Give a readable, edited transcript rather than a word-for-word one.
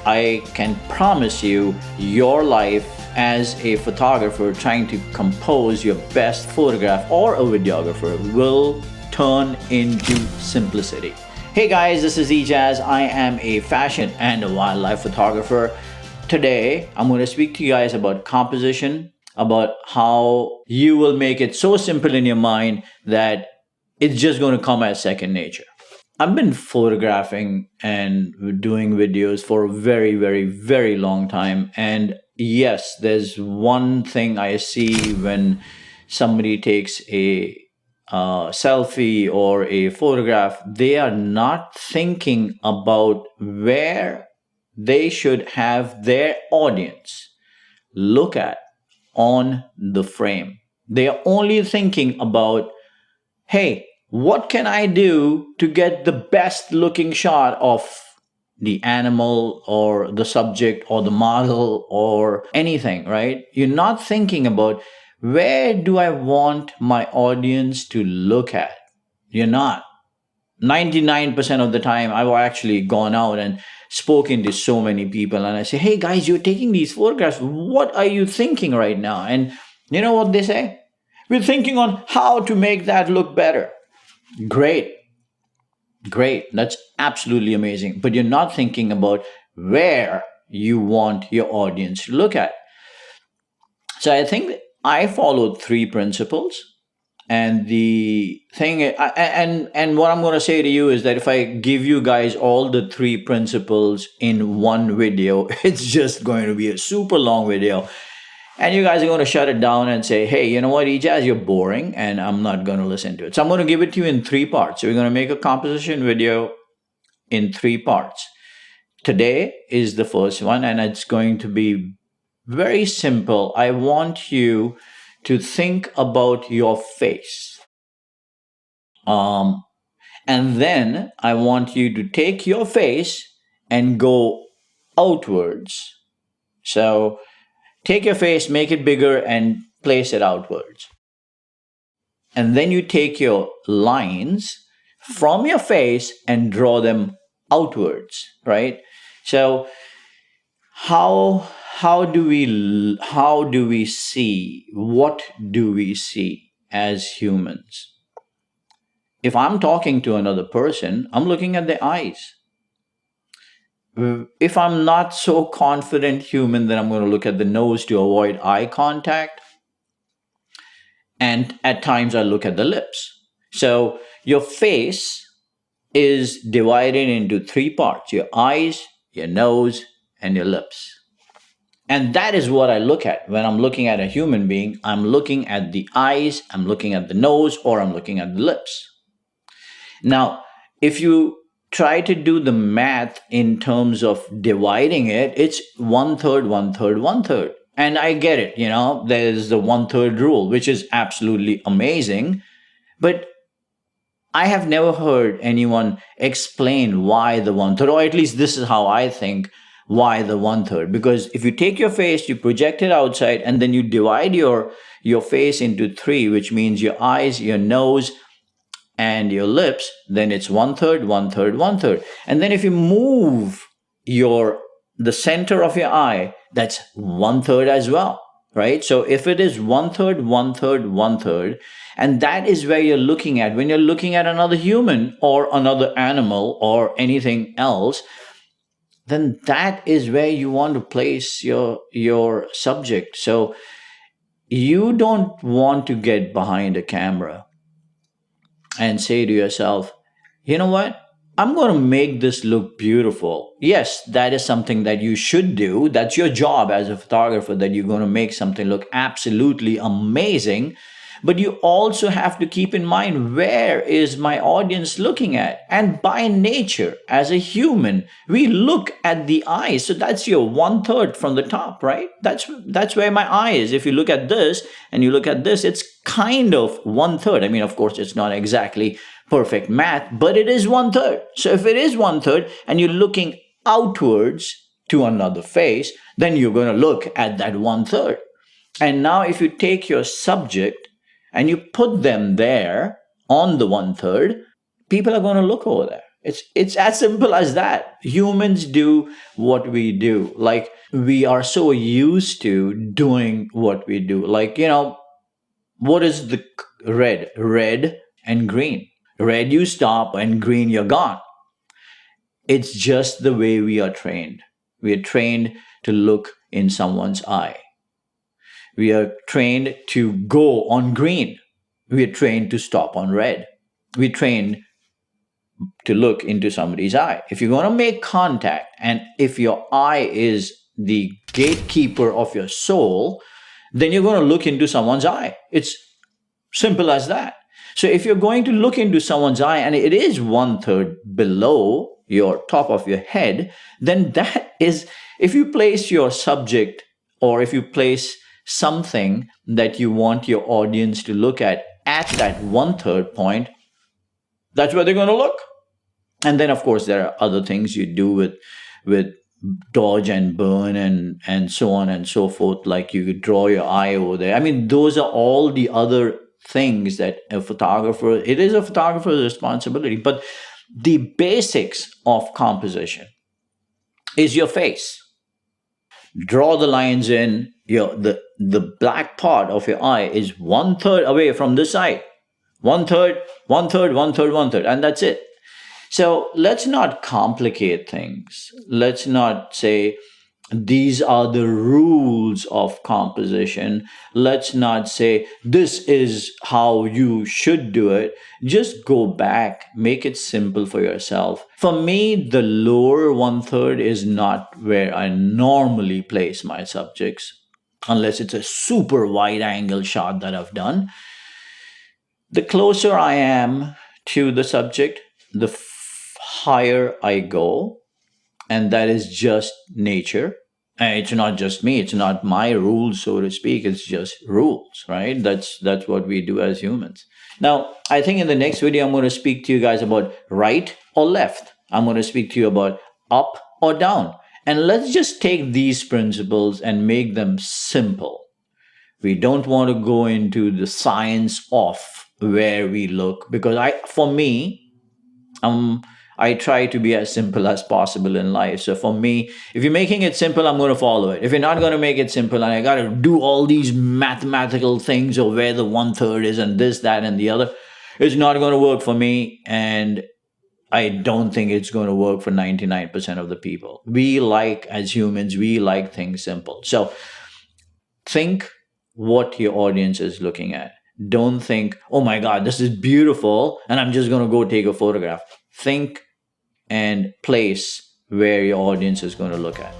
I can promise you, your life as a photographer trying to compose your best photograph or a videographer will turn into simplicity. Hey guys, this is Ejaz. I am a fashion and a wildlife photographer. Today, I'm going to speak to you guys about composition, about how you will make it so simple in your mind that it's just going to come as second nature. I've been photographing and doing videos for a very, very, very long time. And yes, there's one thing I see when somebody takes a selfie or a photograph, they are not thinking about where they should have their audience look at on the frame. They are only thinking about, hey, what can I do to get the best looking shot of the animal or the subject or the model or anything, right? You're not thinking about where do I want my audience to look at? You're not. 99% of the time, I've actually gone out and spoken to so many people and I say, hey guys, you're taking these photographs. What are you thinking right now? And you know what they say? We're thinking on how to make that look better. Great. Great. That's absolutely amazing. But you're not thinking about where you want your audience to look at. So I think I followed three principles. And the thing, and what I'm going to say to you is that if I give you guys all the three principles in one video, it's just going to be a super long video. And you guys are going to shut it down and say, hey, you know what, Ejaz, you're boring and I'm not going to listen to it. So I'm going to give it to you in three parts. So we're going to make a composition video in three parts. Today is the first one and it's going to be very simple. I want you to think about your face. And then I want you to take your face and go outwards. So take your face, make it bigger, and place it outwards. And then you take your lines from your face and draw them outwards, right? So how do we see? What do we see as humans? If I'm talking to another person, I'm looking at their eyes. If I'm not so confident human, then I'm going to look at the nose to avoid eye contact. And at times I look at the lips. So your face is divided into three parts: your eyes, your nose, and your lips. And that is what I look at when I'm looking at a human being. I'm looking at the eyes, I'm looking at the nose, or I'm looking at the lips. Now, if you try to do the math in terms of dividing it, it's 1/3, 1/3, 1/3. And I get it, there's the 1/3 rule, which is absolutely amazing. But I have never heard anyone explain why the 1/3, or at least this is how I think why the 1/3. Because if you take your face, you project it outside, and then you divide your face into three, which means your eyes, your nose, and your lips, then it's 1/3, 1/3, 1/3. And then if you move the center of your eye, that's 1/3 as well, right? So if it is 1/3, 1/3, 1/3, and that is where you're looking at when you're looking at another human or another animal or anything else, then that is where you want to place your subject. So you don't want to get behind a camera and say to yourself, you know what? I'm going to make this look beautiful. Yes, that is something that you should do. That's your job as a photographer, that you're going to make something look absolutely amazing. But you also have to keep in mind, where is my audience looking at? And by nature, as a human, we look at the eyes. So that's your 1/3 from the top, right? That's where my eye is. If you look at this and you look at this, it's kind of 1/3. I mean, of course, it's not exactly perfect math, but it is 1/3. So if it is 1/3 and you're looking outwards to another face, then you're going to look at that 1/3. And now if you take your subject and you put them there on the 1/3, people are going to look over there. It's as simple as that. Humans do what we do. Like, we are so used to doing what we do. Like, what is the red? Red and green. Red you stop and green you're gone. It's just the way we are trained. We are trained to look in someone's eye. We are trained to go on green. We are trained to stop on red. We're trained to look into somebody's eye. If you're going to make contact, and if your eye is the gatekeeper of your soul, then you're going to look into someone's eye. It's simple as that. So if you're going to look into someone's eye and it is one third below your top of your head, then that is, if you place your subject, or if you place something that you want your audience to look at that one third point, that's where they're going to look. And then of course there are other things you do with dodge and burn and so on and so forth, like you could draw your eye over there. I mean, those are all the other things that it is a photographer's responsibility. But the basics of composition is your face. Draw the lines in your the black part of your eye is one third away from the side. One third, one third, one third, one third, and that's it. So let's not complicate things. Let's not say these are the rules of composition. Let's not say this is how you should do it. Just go back, make it simple for yourself. For me, the lower one third is not where I normally place my subjects, unless it's a super wide angle shot that I've done. The closer I am to the subject, the higher I go, and that is just nature. And it's not just me; it's not my rules, so to speak. It's just rules, right? That's what we do as humans. Now, I think in the next video, I'm going to speak to you guys about right or left. I'm going to speak to you about up or down, and let's just take these principles and make them simple. We don't want to go into the science of where we look, because for me, I try to be as simple as possible in life. So for me, if you're making it simple, I'm going to follow it. If you're not going to make it simple and I got to do all these mathematical things of where the one third is and this, that, and the other, it's not going to work for me. And I don't think it's going to work for 99% of the people. As humans, we like things simple. So think what your audience is looking at. Don't think, oh my God, this is beautiful, and I'm just going to go take a photograph. Think and place where your audience is going to look at.